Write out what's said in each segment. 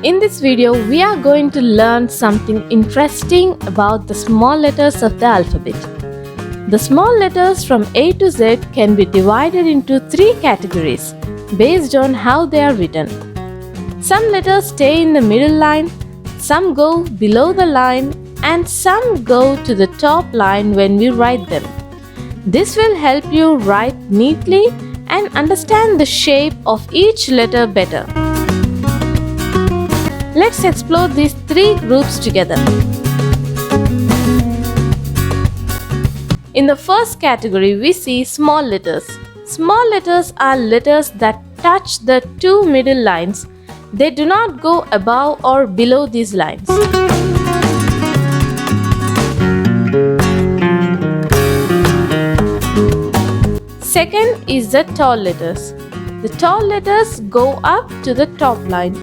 In this video, we are going to learn something interesting about the small letters of the alphabet. The small letters from A to Z can be divided into three categories based on how they are written. Some letters stay in the middle line, some go below the line, and some go to the top line when we write them. This will help you write neatly and understand the shape of each letter better. Let's explore these three groups together. In the first category, we see small letters. Small letters are letters that touch the two middle lines. They do not go above or below these lines. Second is the tall letters. The tall letters go up to the top line.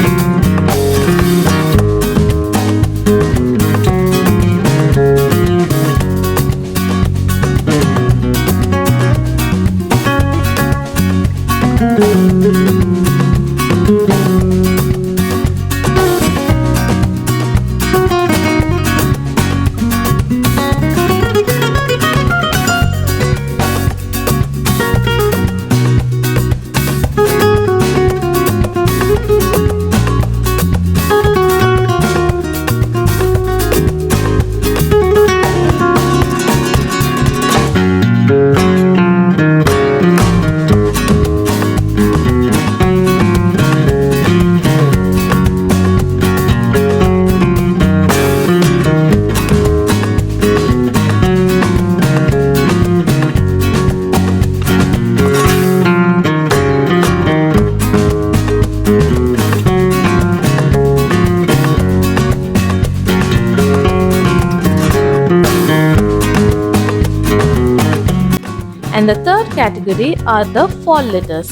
And the third category are the fall letters.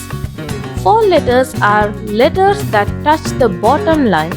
Fall letters are letters that touch the bottom line.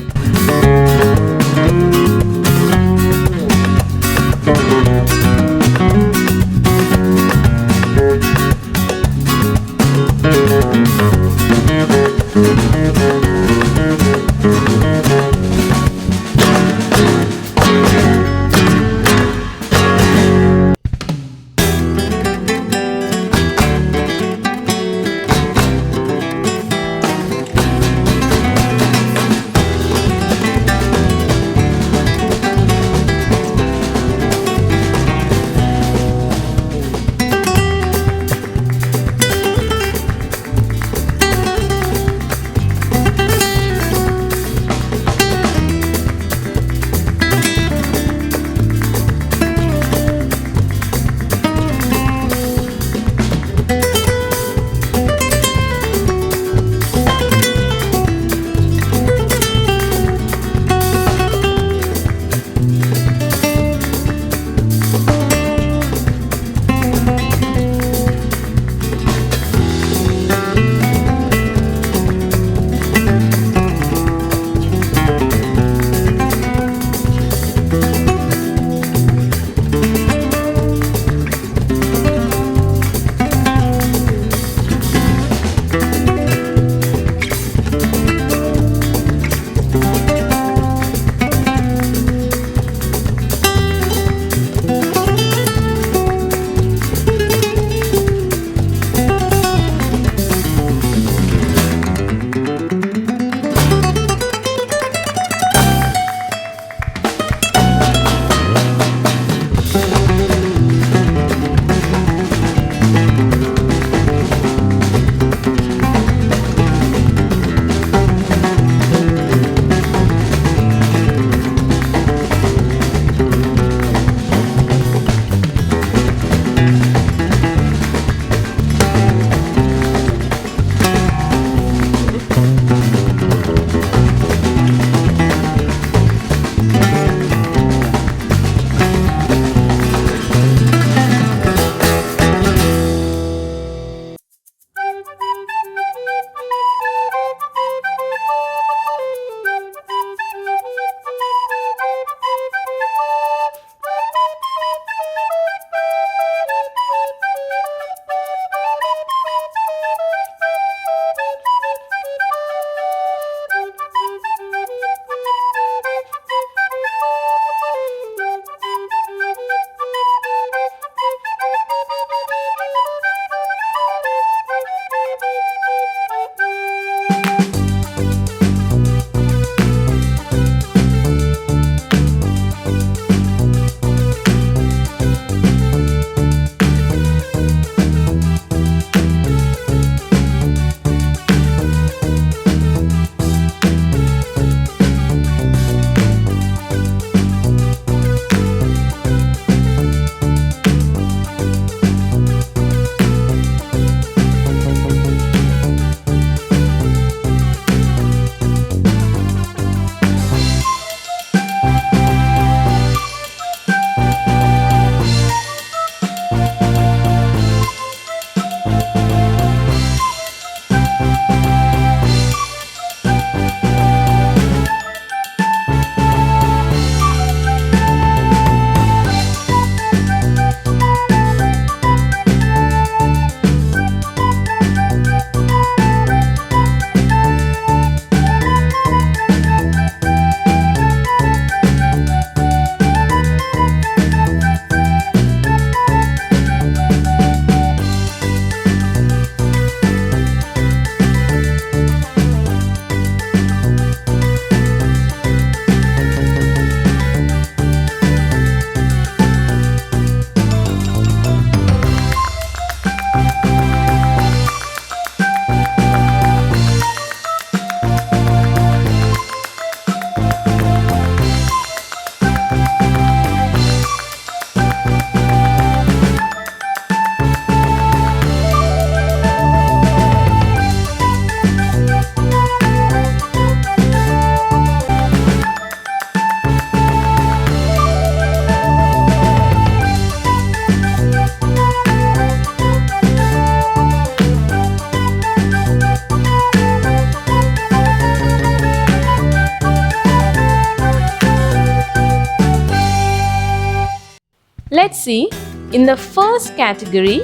Let's see, in the first category,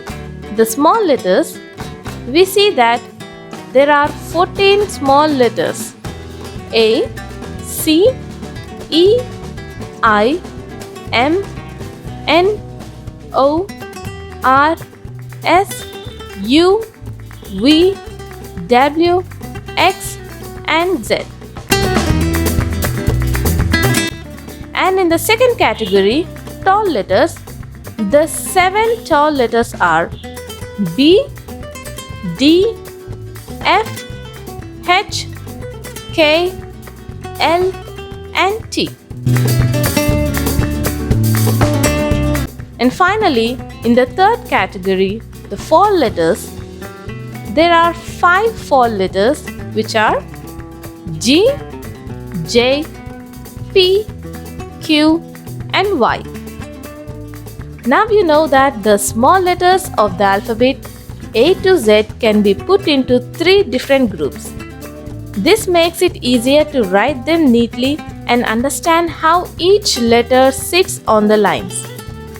the small letters, we see that there are 14 small letters: A, C, E, I, M, N, O, R, S, U, V, W, X and Z. And in the second category, tall letters, the 7 tall letters are B, D, F, H, K, L and T. And finally, in the third category, the fall letters, there are 5 fall letters which are G, J, P, Q and Y. Now you know that the small letters of the alphabet A to Z can be put into 3 different groups. This makes it easier to write them neatly and understand how each letter sits on the lines.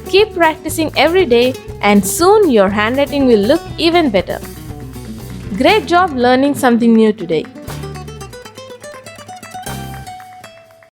Keep practicing every day and soon your handwriting will look even better. Great job learning something new today.